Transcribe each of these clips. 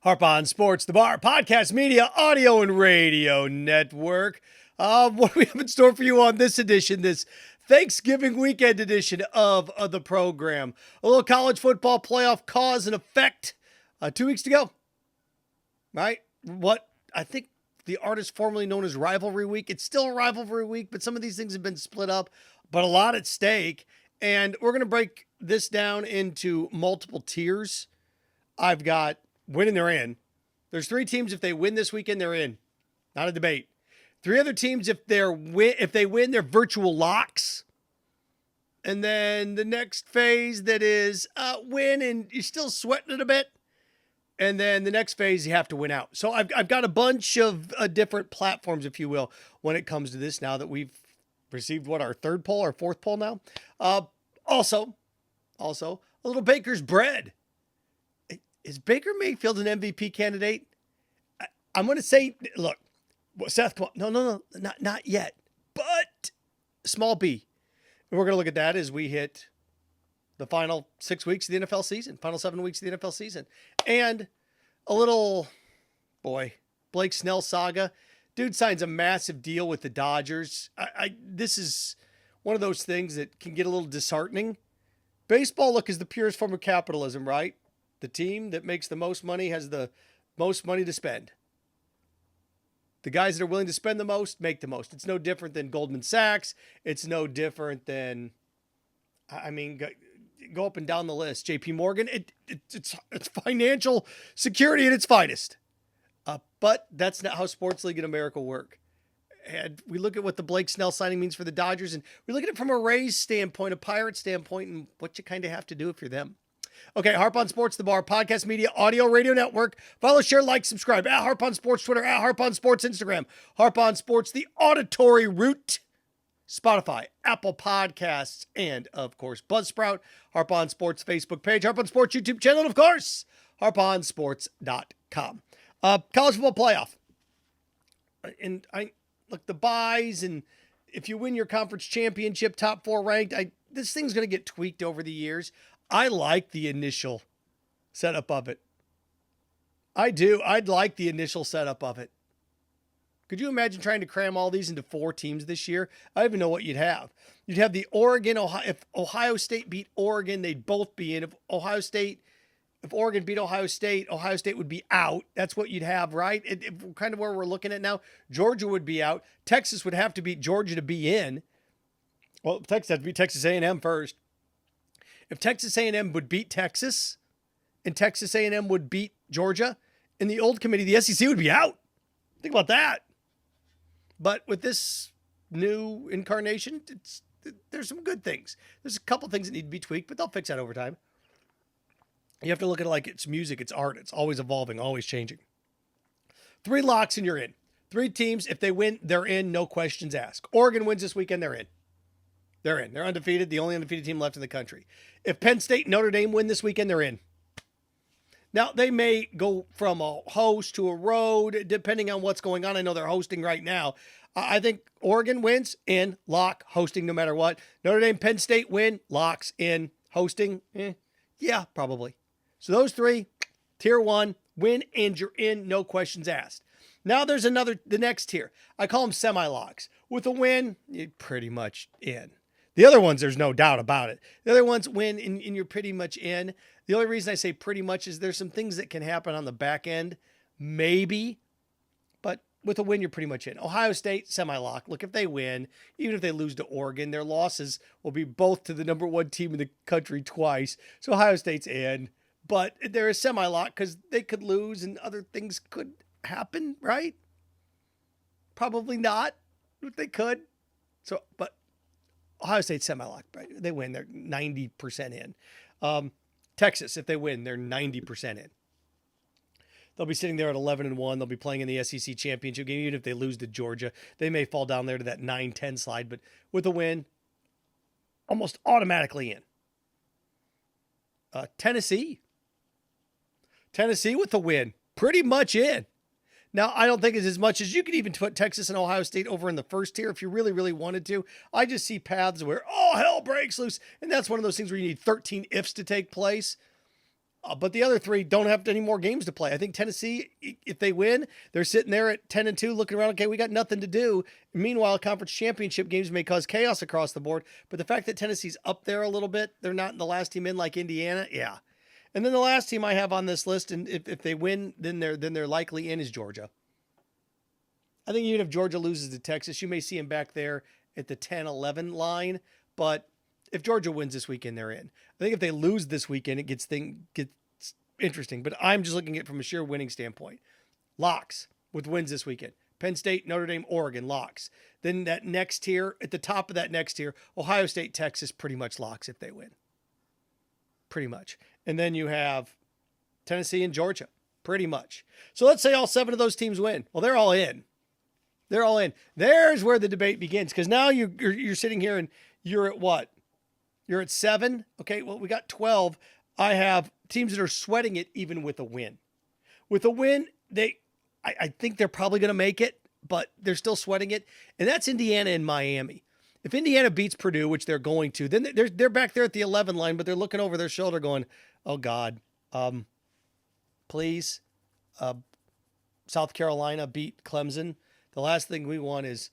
Harp on Sports, the Bar, podcast, media, audio, and radio network. What do we have in store for you on this edition, this Thanksgiving weekend edition of the program? A little college football playoff cause and effect 2 weeks to go, right? What I think the artist formerly known as Rivalry Week. It's still a Rivalry Week, but some of these things have been split up, but a lot at stake. And we're going to break this down into multiple tiers. I've got winning, they're in. There's 3 teams, if they win this weekend, they're in. Not a debate. 3 other teams, if they win, they're virtual locks. And then the next phase that is win and you're still sweating it a bit. And then the next phase, you have to win out. So I've got a bunch of different platforms, if you will, when it comes to this now that we've received, our 3rd poll, our 4th poll now. Also, a little Baker's bread. Is Baker Mayfield an MVP candidate? I'm going to say, look, Seth, come on. No, not yet. But small B. And we're going to look at that as we hit the final 6 weeks of the NFL season, final 7 weeks of the NFL season. And a little, Blake Snell Saga. Dude signs a massive deal with the Dodgers. This is one of those things that can get a little disheartening. Baseball, look, is the purest form of capitalism, right? The team that makes the most money has the most money to spend. The guys that are willing to spend the most make the most. It's no different than Goldman Sachs. It's no different than, go up and down the list. JP Morgan, it's financial security at its finest. But that's not how sports league in America work. And we look at what the Blake Snell signing means for the Dodgers, and we look at it from a Rays standpoint, a Pirates standpoint, and what you kind of have to do if you're them. Okay, Harp on Sports, the Bar, podcast, media, audio, radio network. Follow, share, like, subscribe. At Harp on Sports, Twitter. At Harp on Sports, Instagram. Harp on Sports, the auditory route. Spotify, Apple Podcasts, and, of course, Buzzsprout. Harp on Sports Facebook page. Harp on Sports YouTube channel, and, of course, harponsports.com. College football playoff. And look, the buys, and if you win your conference championship, top 4 ranked, this thing's going to get tweaked over the years. I like the initial setup of it. I do. I'd like the initial setup of it. Could you imagine trying to cram all these into 4 teams this year? I don't even know what you'd have. You'd have the if Ohio State beat Oregon, they'd both be in. If Oregon beat Ohio State would be out. That's what you'd have, right? Kind of where we're looking at now. Georgia would be out. Texas would have to beat Georgia to be in. Well, Texas has to beat Texas A&M first. If Texas A&M would beat Texas and Texas A&M would beat Georgia, in the old committee, the SEC would be out. Think about that. But with this new incarnation, there's some good things. There's a couple things that need to be tweaked, but they'll fix that over time. You have to look at it like it's music, it's art. It's always evolving, always changing. 3 locks and you're in. 3 teams, if they win, they're in, no questions asked. Oregon wins this weekend, they're in. They're in. They're undefeated, the only undefeated team left in the country. If Penn State and Notre Dame win this weekend, they're in. Now, they may go from a host to a road, depending on what's going on. I know they're hosting right now. I think Oregon wins, in, lock, hosting no matter what. Notre Dame, Penn State win, locks, in, hosting, yeah, probably. So those 3, tier 1, win, and you're in, no questions asked. Now there's the next tier. I call them semi-locks. With a win, you're pretty much in. The other ones, there's no doubt about it. The other ones win, and you're pretty much in. The only reason I say pretty much is there's some things that can happen on the back end, maybe, but with a win, you're pretty much in. Ohio State, semi-lock. Look, if they win, even if they lose to Oregon, their losses will be both to the number 1 team in the country twice. So Ohio State's in, but they're a semi-lock because they could lose and other things could happen, right? Probably not, but they could. So, but Ohio State semi-lock, right? They win, they're 90% in. Texas, if they win, they're 90% in. They'll be sitting there at 11-1. They'll be playing in the SEC championship game. Even if they lose to Georgia, they may fall down there to that 9-10 slide. But with a win, almost automatically in. Tennessee with a win, pretty much in. Now, I don't think it's as much as you could even put Texas and Ohio State over in the first tier if you really, really wanted to. I just see paths where, hell breaks loose. And that's one of those things where you need 13 ifs to take place. But the other three don't have any more games to play. I think Tennessee, if they win, they're sitting there at 10-2 looking around. Okay, we got nothing to do. Meanwhile, conference championship games may cause chaos across the board. But the fact that Tennessee's up there a little bit, they're not the last team in like Indiana. Yeah. And then the last team I have on this list, and if they win, then they're likely in, is Georgia. I think even if Georgia loses to Texas, you may see them back there at the 10-11 line. But if Georgia wins this weekend, they're in. I think if they lose this weekend, it gets interesting. But I'm just looking at it from a sheer winning standpoint. Locks with wins this weekend. Penn State, Notre Dame, Oregon, locks. Then that next tier, at the top of that next tier, Ohio State, Texas, pretty much locks if they win. Pretty much. And then you have Tennessee and Georgia, pretty much. So let's say all 7 of those teams win. Well, they're all in. They're all in. There's where the debate begins, because now you're sitting here and you're at what? You're at 7. Okay, well, we got 12. I have teams that are sweating it even with a win. With a win, I think they're probably going to make it, but they're still sweating it. And that's Indiana and Miami. If Indiana beats Purdue, which they're going to, then they're back there at the 11 line, but they're looking over their shoulder going, oh, God, please, South Carolina beat Clemson. The last thing we want is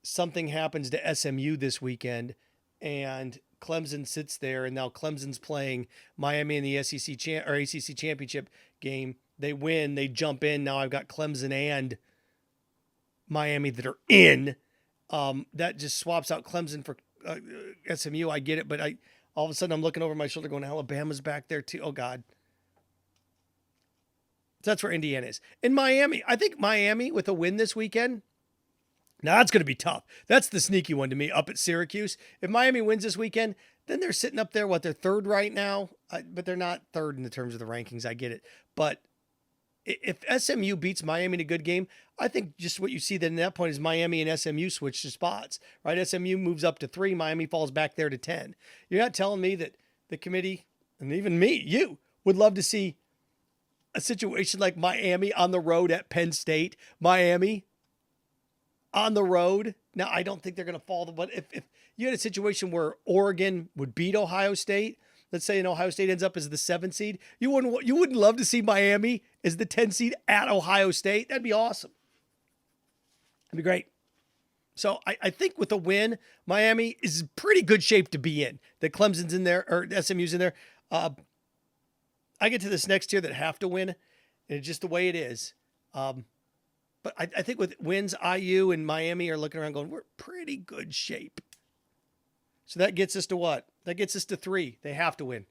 something happens to SMU this weekend and Clemson sits there, and now Clemson's playing Miami in the ACC championship game. They win, they jump in. Now I've got Clemson and Miami that are in. That just swaps out Clemson for SMU. I get it, but all of a sudden I'm looking over my shoulder going, Alabama's back there too. Oh, God. So that's where Indiana is. In Miami, I think Miami with a win this weekend, now that's going to be tough. That's the sneaky one to me up at Syracuse. If Miami wins this weekend, then they're sitting up there, they're third right now, but they're not third in the terms of the rankings. I get it. But if SMU beats Miami in a good game, I think just what you see then at that point is Miami and SMU switch to spots, right? SMU moves up to 3, Miami falls back there to 10. You're not telling me that the committee, and even me, you, would love to see a situation like Miami on the road at Penn State, Miami on the road. Now, I don't think they're going to fall. But if you had a situation where Oregon would beat Ohio State, let's say Ohio State ends up as the 7 seed, you wouldn't love to see Miami as the 10 seed at Ohio State. That'd be awesome. That'd be great. So I think with a win, Miami is in pretty good shape to be in. That Clemson's in there, or SMU's in there. I get to this next tier that have to win, and it's just the way it is. But I think with wins, IU and Miami are looking around going, we're pretty good shape. So that gets us to what? That gets us to 3. They have to win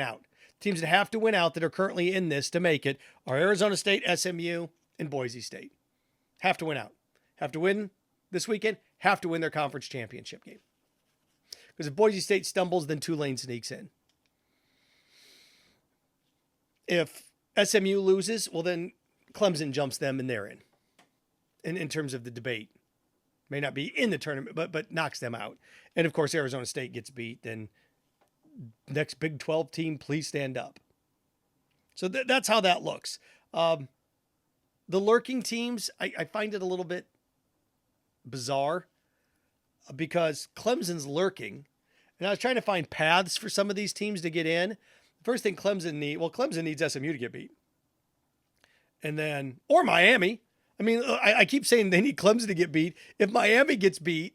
out. Teams that have to win out that are currently in this to make it are Arizona State, SMU, and Boise State. Have to win out. Have to win this weekend. Have to win their conference championship game. Because if Boise State stumbles, then Tulane sneaks in. If SMU loses, well, then Clemson jumps them and they're in. In terms of the debate. May not be in the tournament, but knocks them out. And, of course, Arizona State gets beat. Then next Big 12 team, please stand up. So that's how that looks. The lurking teams, I find it a little bit bizarre because Clemson's lurking. And I was trying to find paths for some of these teams to get in. The first thing Clemson needs SMU to get beat. And then, or Miami. I mean, I keep saying they need Clemson to get beat. If Miami gets beat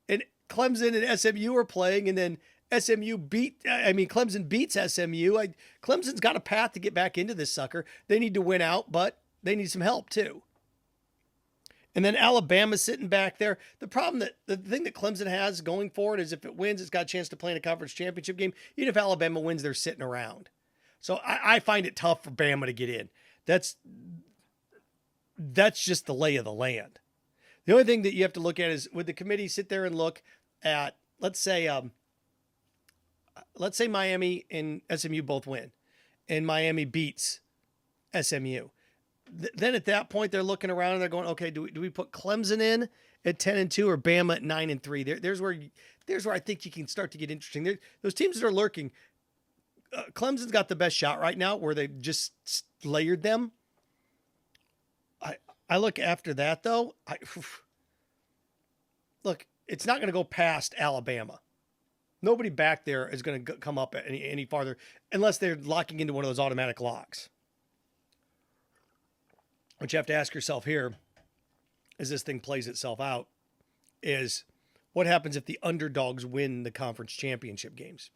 and Clemson and SMU are playing and then Clemson beats SMU, Clemson's got a path to get back into this sucker. They need to win out, but they need some help too. And then Alabama's sitting back there. The thing that Clemson has going forward is if it wins, it's got a chance to play in a conference championship game. Even if Alabama wins, they're sitting around. So I find it tough for Bama to get in. That's just the lay of the land. The only thing that you have to look at is, would the committee sit there and look at, let's say Miami and SMU both win and Miami beats SMU. Then at that point, they're looking around and they're going, okay, do we put Clemson in at 10-2 or Bama at 9-3? There's where I think you can start to get interesting. Those teams that are lurking, Clemson's got the best shot right now where they just layered them. I look after that, though. Look, it's not going to go past Alabama. Nobody back there is going to come up any farther unless they're locking into one of those automatic locks. What you have to ask yourself here, as this thing plays itself out, is what happens if the underdogs win the conference championship games?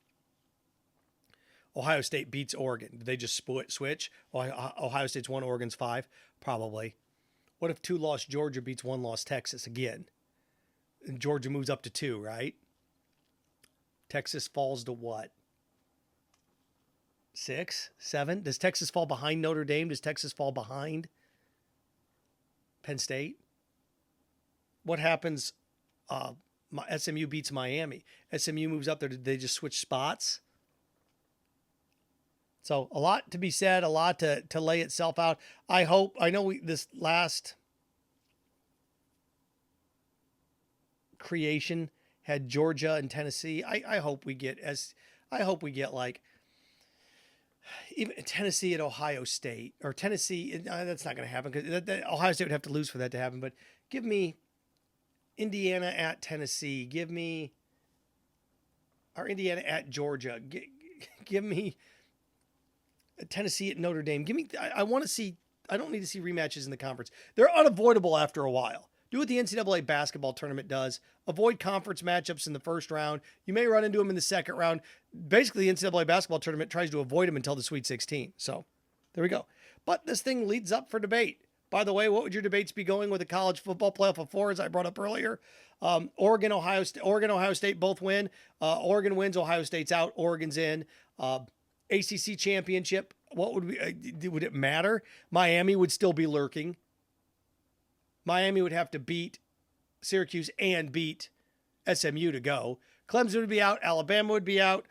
Ohio State beats Oregon. Did they just switch? Ohio State's 1, Oregon's 5? Probably. What if 2-loss Georgia beats 1-loss Texas again? And Georgia moves up to 2, right? Texas falls to what? 6? 7? Does Texas fall behind Notre Dame? Does Texas fall behind Penn State? What happens? SMU beats Miami. SMU moves up there. Did they just switch spots? So a lot to be said, a lot to lay itself out. I know this last creation had Georgia and Tennessee. I hope we get like even Tennessee at Ohio State, or Tennessee. That's not going to happen because Ohio State would have to lose for that to happen. But give me Indiana at Tennessee. Give me Indiana at Georgia. Give me Tennessee at Notre Dame. I want to see, I don't need to see rematches in the conference. They're unavoidable after a while. Do what the NCAA basketball tournament does. Avoid conference matchups in the first round. You may run into them in the second round. Basically, the NCAA basketball tournament tries to avoid them until the Sweet 16. So there we go. But this thing leads up for debate. By the way, what would your debates be going with the college football playoff of 4, as I brought up earlier? Oregon, Ohio State both win. Oregon wins, Ohio State's out, Oregon's in. ACC championship, what would it matter? Miami would still be lurking. Miami would have to beat Syracuse and beat SMU to go. Clemson would be out. Alabama would be out.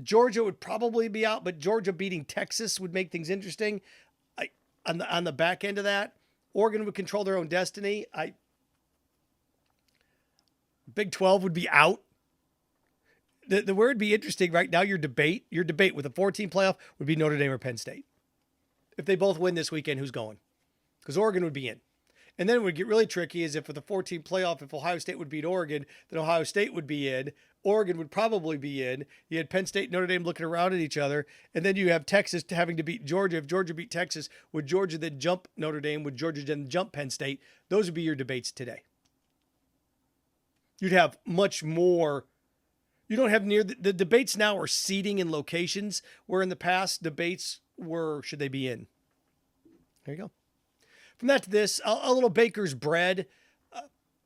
Georgia would probably be out, but Georgia beating Texas would make things interesting. On the back end of that, Oregon would control their own destiny. Big 12 would be out. The word would be interesting right now. Your debate with a 14 playoff would be Notre Dame or Penn State. If they both win this weekend, who's going? Because Oregon would be in. And then it would get really tricky is if with the 14 playoff, if Ohio State would beat Oregon, then Ohio State would be in. Oregon would probably be in. You had Penn State and Notre Dame looking around at each other. And then you have Texas having to beat Georgia. If Georgia beat Texas, would Georgia then jump Notre Dame? Would Georgia then jump Penn State? Those would be your debates today. You'd have much more. You don't have the debates now are seating and locations, where in the past debates were, should they be in? There you go. From that to this, a little baker's bread.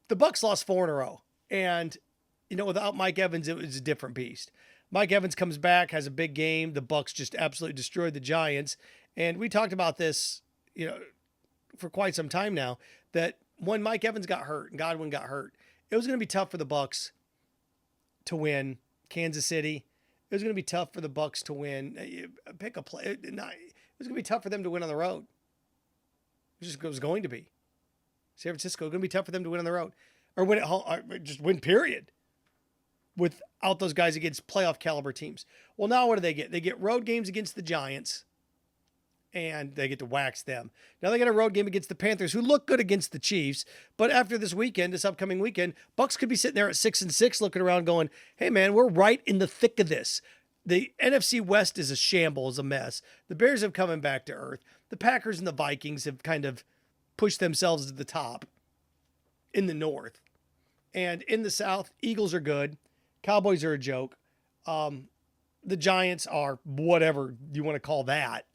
The Bucs lost 4 in a row. And, without Mike Evans, it was a different beast. Mike Evans comes back, has a big game. The Bucs just absolutely destroyed the Giants. And we talked about this, for quite some time now, that when Mike Evans got hurt and Godwin got hurt, it was going to be tough for the Bucs to win. Kansas City, it was going to be tough for the Bucs to win. Pick a play. It was going to be tough for them to win on the road. It was going to be. San Francisco, going to be tough for them to win on the road. Or win at home, or just win, period. Without those guys against playoff caliber teams. Well, now what do they get? They get road games against the Giants. And they get to wax them. Now they got a road game against the Panthers, who look good against the Chiefs. But after this upcoming weekend, Bucs could be sitting there at 6-6 looking around going, hey man, we're right in the thick of this. The NFC West is a shambles, a mess. The Bears have come back to earth. The Packers and the Vikings have kind of pushed themselves to the top in the North. And in the South, Eagles are good. Cowboys are a joke. The Giants are whatever you want to call that.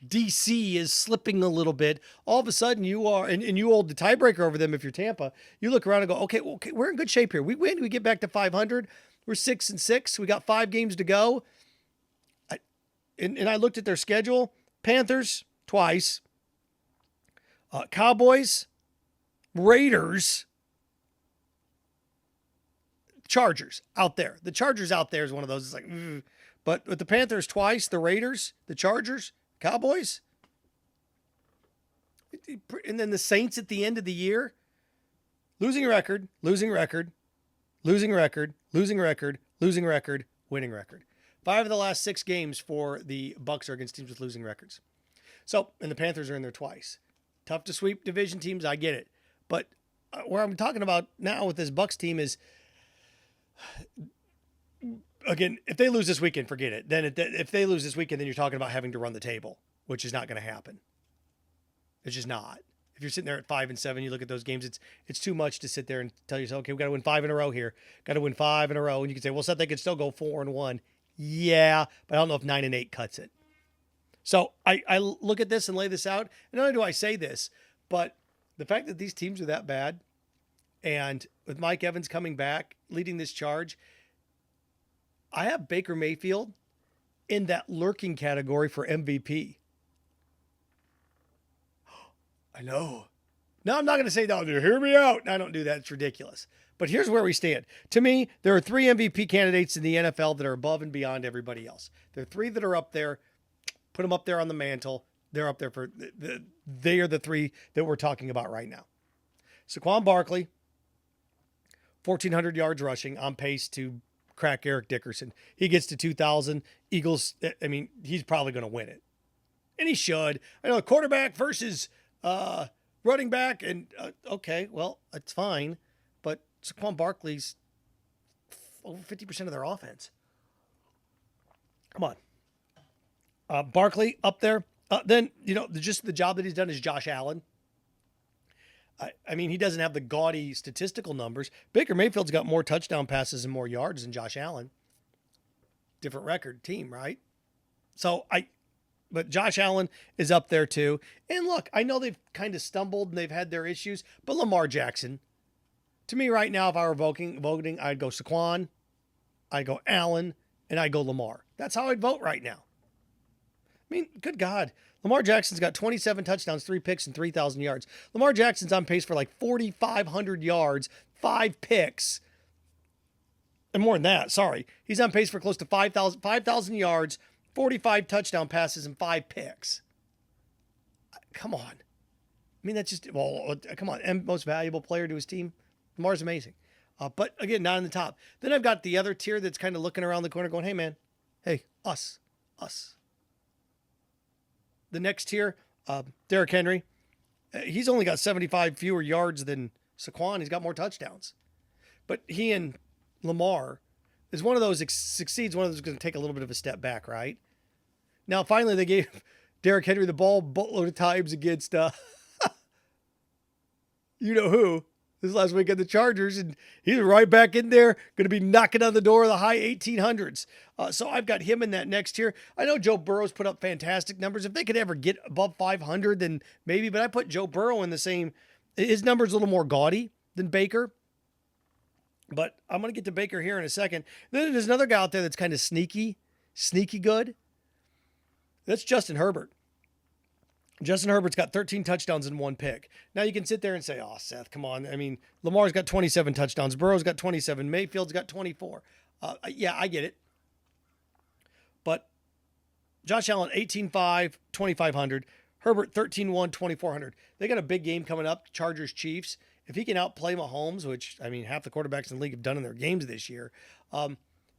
DC is slipping a little bit. All of a sudden you are, and you hold the tiebreaker over them if you're Tampa. You look around and go, okay, we're in good shape here. We win, we get back to 500. We're 6-6. We got 5 games to go. And I looked at their schedule. Panthers, twice. Cowboys, Raiders, Chargers out there. The Chargers out there is one of those. It's like, but with the Panthers twice, the Raiders, the Chargers, Cowboys, and then the Saints at the end of the year, losing record, winning record. 5 of the last 6 games for the Bucs are against teams with losing records. So, and the Panthers are in there twice. Tough to sweep division teams, I get it. But where I'm talking about now with this Bucs team is again, if they lose this weekend, forget it. Then if they lose this weekend, then you're talking about having to run the table, which is not going to happen. It's just not. If you're sitting there at 5-7, you look at those games, it's too much to sit there and tell yourself, okay, we got to win 5 in a row here. Got to win 5 in a row. And you can say, well, Seth, they could still go 4-1. Yeah, but I don't know if 9-8 cuts it. So I look at this and lay this out. And not only do I say this, but the fact that these teams are that bad, and with Mike Evans coming back, leading this charge, I have Baker Mayfield in that lurking category for MVP. I know. No, I'm not going to say, no, hear me out. I don't do that. It's ridiculous. But here's where we stand. To me, there are 3 MVP candidates in the NFL that are above and beyond everybody else. There are 3 that are up there. Put them up there on the mantle. They're up there for they are the 3 that we're talking about right now. Saquon Barkley, 1,400 yards rushing, on pace to crack Eric Dickerson. He gets to 2,000. Eagles, I mean, he's probably going to win it. And he should. I know, quarterback versus running back, and okay, well, that's fine. But Saquon Barkley's over 50% of their offense. Come on. Barkley up there. Then, just the job that he's done is Josh Allen. I mean, he doesn't have the gaudy statistical numbers. Baker Mayfield's got more touchdown passes and more yards than Josh Allen. Different record team, right? But Josh Allen is up there too. And look, I know they've kind of stumbled and they've had their issues, but Lamar Jackson, to me right now, if I were voting, I'd go Saquon, I'd go Allen, and I'd go Lamar. That's how I'd vote right now. I mean, good God. Lamar Jackson's got 27 touchdowns, 3 picks, and 3,000 yards. Lamar Jackson's on pace for like 4,500 yards, 5 picks, and more than that. Sorry. He's on pace for close to 5,000 yards, 45 touchdown passes, and 5 picks. Come on. I mean, that's just, come on. And most valuable player to his team. Lamar's amazing. But again, not in the top. Then I've got the other tier that's kind of looking around the corner going, hey, man, hey, us. The next tier, Derrick Henry. He's only got 75 fewer yards than Saquon. He's got more touchdowns. But he and Lamar is one of those succeeds. One of those is going to take a little bit of a step back, right? Now, finally, they gave Derrick Henry the ball a boatload of times against, you know who, this last week at the Chargers, and he's right back in there, going to be knocking on the door of the high 1800s. So I've got him in that next tier. I know Joe Burrow's put up fantastic numbers. If they could ever get above 500, then maybe, but I put Joe Burrow in the same. His number's a little more gaudy than Baker, but I'm going to get to Baker here in a second. Then there's another guy out there that's kind of sneaky good. That's Justin Herbert. Justin Herbert's got 13 touchdowns and 1 pick. Now you can sit there and say, oh, Seth, come on. I mean, Lamar's got 27 touchdowns. Burrow's got 27. Mayfield's got 24. Yeah, I get it. But Josh Allen, 18-5, 2,500. Herbert, 13-1, 2,400. They got a big game coming up, Chargers Chiefs. If he can outplay Mahomes, which, I mean, half the quarterbacks in the league have done in their games this year.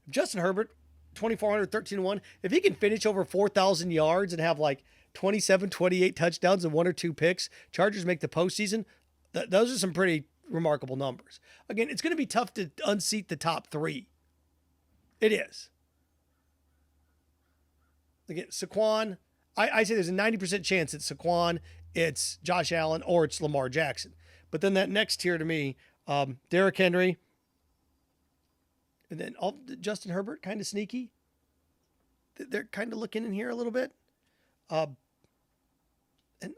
Justin Herbert, 2,400, 13-1. If he can finish over 4,000 yards and have like 27, 28 touchdowns and 1 or 2 picks, Chargers make the postseason, those are some pretty remarkable numbers. Again, it's going to be tough to unseat the top 3. It is. Again, Saquon, I say there's a 90% chance it's Saquon, it's Josh Allen, or it's Lamar Jackson. But then that next tier to me, Derrick Henry, and then Justin Herbert, kind of sneaky. They're kind of looking in here a little bit. And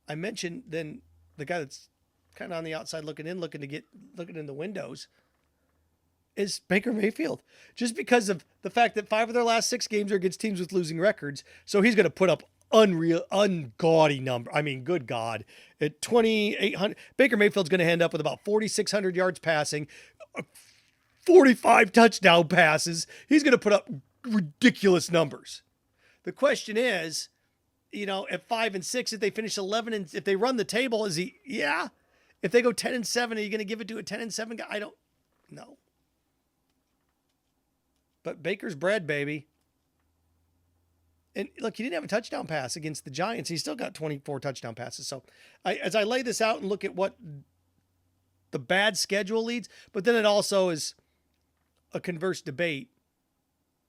I mentioned then the guy that's kind of on the outside looking in the windows is Baker Mayfield, just because of the fact that 5 of their last 6 games are against teams with losing records. So he's going to put up ungaudy number. I mean, good God, at 2,800, Baker Mayfield's going to end up with about 4,600 yards passing, 45 touchdown passes. He's going to put up ridiculous numbers. The question is, at 5 and 6, if they finish 11 and if they run the table, is he? Yeah. If they go 10 and 7, are you going to give it to a 10 and 7 guy? I don't know. But Baker's bread, baby. And look, he didn't have a touchdown pass against the Giants. He's still got 24 touchdown passes. So as I lay this out and look at what the bad schedule leads, but then it also is a converse debate.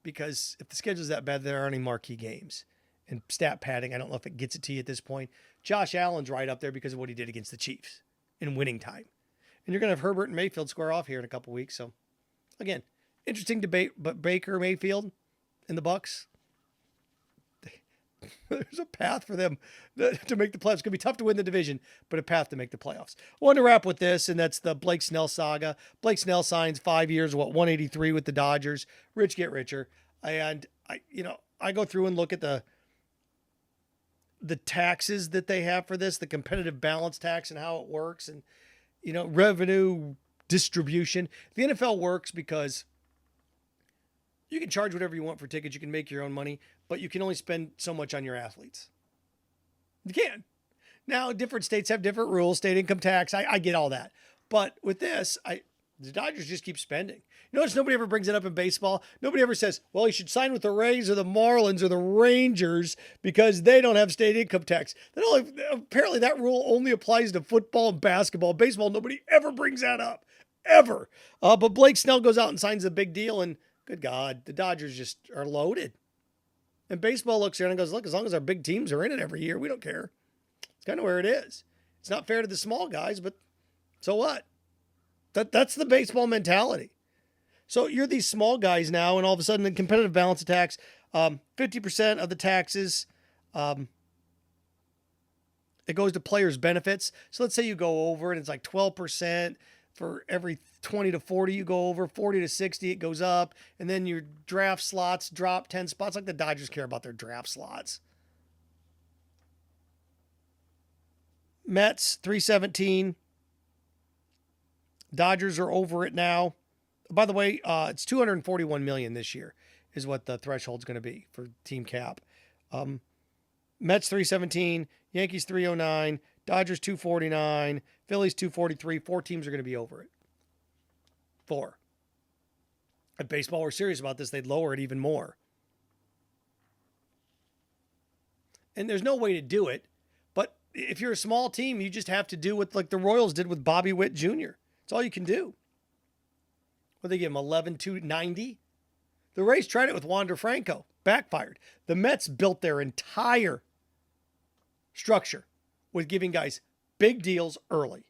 because if the schedule's that bad, there aren't any marquee games. And stat padding, I don't know if it gets it to you at this point. Josh Allen's right up there because of what he did against the Chiefs in winning time. And you're going to have Herbert and Mayfield square off here in a couple weeks. So, again, interesting debate. But Baker Mayfield and the Bucs, there's a path for them to make the playoffs. It's going to be tough to win the division, but a path to make the playoffs. I want to wrap with this, and that's the Blake Snell saga. Blake Snell signs 5 years, 183 with the Dodgers. Rich get richer. And I go through and look at the taxes that they have for this, the competitive balance tax and how it works, and revenue distribution. The NFL works because you can charge whatever you want for tickets. You can make your own money, but you can only spend so much on your athletes. You can. Now, different states have different rules, state income tax. I get all that. But with this, the Dodgers just keep spending. Notice nobody ever brings it up in baseball. Nobody ever says, well, he should sign with the Rays or the Marlins or the Rangers because they don't have state income tax. Apparently that rule only applies to football and basketball. Baseball, nobody ever brings that up. Ever. But Blake Snell goes out and signs a big deal, and good God, the Dodgers just are loaded. And baseball looks around and goes, look, as long as our big teams are in it every year, we don't care. It's kind of where it is. It's not fair to the small guys, but so what? That's the baseball mentality. So you're these small guys now, and all of a sudden the competitive balance of tax, 50% of the taxes, it goes to players' benefits. So let's say you go over and it's like 12% for every 20 to 40 you go over, 40 to 60 it goes up, and then your draft slots drop 10 spots. Like the Dodgers care about their draft slots. Mets 317. Dodgers are over it now. By the way, it's $241 million this year is what the threshold's going to be for team cap. Mets 317, Yankees 309, Dodgers 249, Phillies 243. 4 teams are going to be over it. 4. If baseball were serious about this, they'd lower it even more. And there's no way to do it. But if you're a small team, you just have to do what like the Royals did with Bobby Witt Jr. That's all you can do. What they give him, 11-2-90? The Rays tried it with Wander Franco. Backfired. The Mets built their entire structure with giving guys big deals early.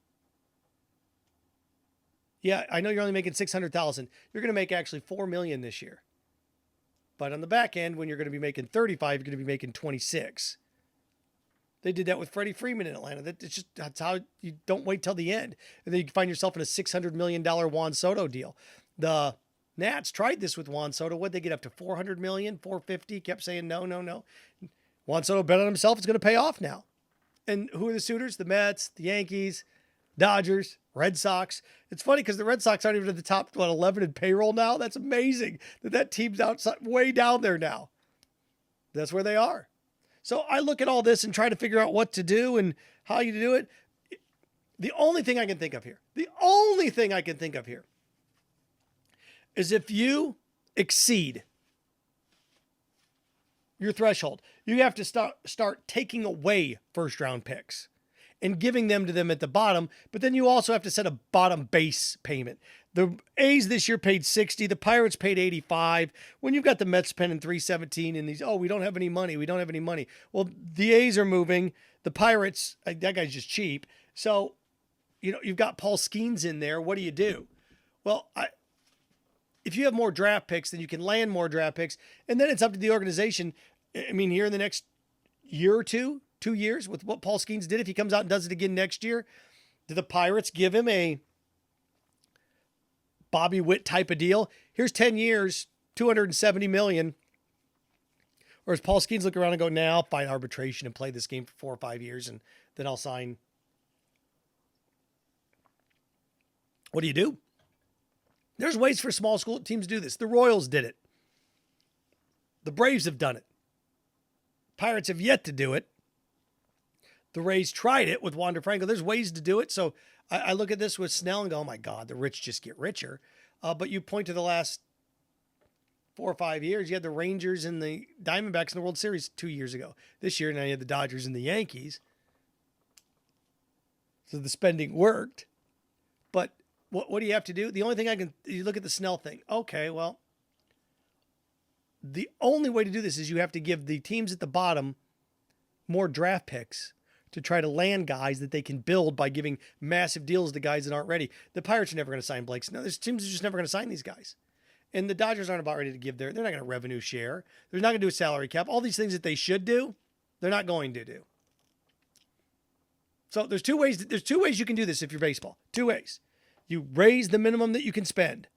Yeah, I know you're only making $600,000. You're going to make actually $4 million this year. But on the back end, when you're going to be making 35, you're going to be making 26. They did that with Freddie Freeman in Atlanta. That's how you don't wait till the end. And then you find yourself in a $600 million Juan Soto deal. The Nats tried this with Juan Soto. What'd they get up to? $400 million, $450? Kept saying no. Juan Soto bet on himself. It's going to pay off now. And who are the suitors? The Mets, the Yankees, Dodgers, Red Sox. It's funny because the Red Sox aren't even at the top, 11 in payroll now? That's amazing that team's outside, way down there now. That's where they are. So I look at all this and try to figure out what to do and how you do it. The only thing I can think of here is if you exceed your threshold, you have to start taking away first round picks and giving them to them at the bottom. But then you also have to set a bottom base payment. The A's this year paid 60. The Pirates paid 85. When you've got the Mets spending 317 and these, we don't have any money. Well, the A's are moving. The Pirates, that guy's just cheap. So, you've got Paul Skeens in there. What do you do? Well, if you have more draft picks, then you can land more draft picks. And then it's up to the organization. I mean, here in the next year or 2 years with what Paul Skeens did, if he comes out and does it again next year, do the Pirates give him a Bobby Witt type of deal? Here's 10 years, $270 million. Or does Paul Skeens look around and go, I'll fight arbitration and play this game for 4 or 5 years and then I'll sign. What do you do? There's ways for small school teams to do this. The Royals did it. The Braves have done it. Pirates have yet to do it. The Rays tried it with Wander Franco. There's ways to do it. So I look at this with Snell and go, oh my God, the rich just get richer. But you point to the last 4 or 5 years. You had the Rangers and the Diamondbacks in the World Series 2 years ago. This year, now you had the Dodgers and the Yankees. So the spending worked. But what do you have to do? The only thing you look at the Snell thing. Okay, well, The only way to do this is you have to give the teams at the bottom more draft picks to try to land guys that they can build by giving massive deals to guys that aren't ready. The Pirates are never going to sign Blake Snell. There's teams are just never going to sign these guys. And the Dodgers aren't about ready to give they're not going to revenue share. They're not going to do a salary cap. All these things that they should do, they're not going to do. So there's two ways you can do this if you're baseball. Two ways. You raise the minimum that you can spend.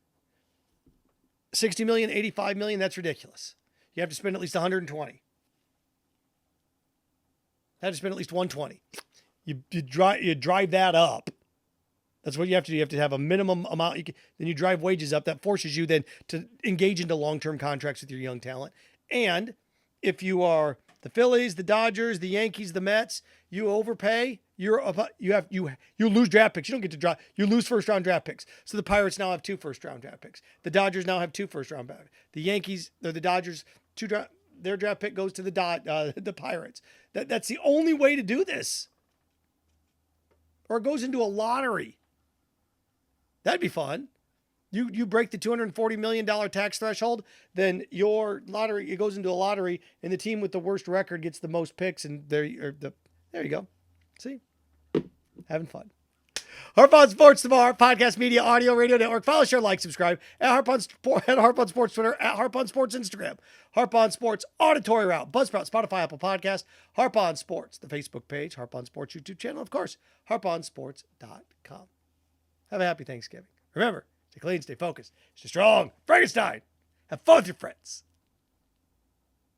60 million, 85 million, that's ridiculous. You have to spend at least 120. You have to spend at least 120. You drive that up. That's what you have to do. You have to have a minimum amount. Then you drive wages up. That forces you then to engage into long-term contracts with your young talent. And if you are the Phillies, the Dodgers, the Yankees, the Mets, you overpay. You lose draft picks. You don't get to draw. You lose first-round draft picks. So the Pirates now have 2 first-round draft picks. The Dodgers now have 2 first-round draft picks. The Yankees, or the Dodgers, their draft pick goes to the Pirates. That's the only way to do this. Or it goes into a lottery. That'd be fun. You break the $240 million tax threshold, then your lottery, it goes into a lottery, and the team with the worst record gets the most picks, and there you go. See? Having fun. Harp on Sports tomorrow, podcast, media, audio, radio network. Follow, share, like, subscribe at Harp on Sports Twitter, at Harp on Sports Instagram, Harp on Sports auditory route, Buzzsprout, Spotify, Apple Podcasts, Harp on Sports, the Facebook page, Harp on Sports YouTube channel, of course, harponsports.com. Have a happy Thanksgiving. Remember, stay clean, stay focused, stay strong. Frankenstein. Have fun with your friends.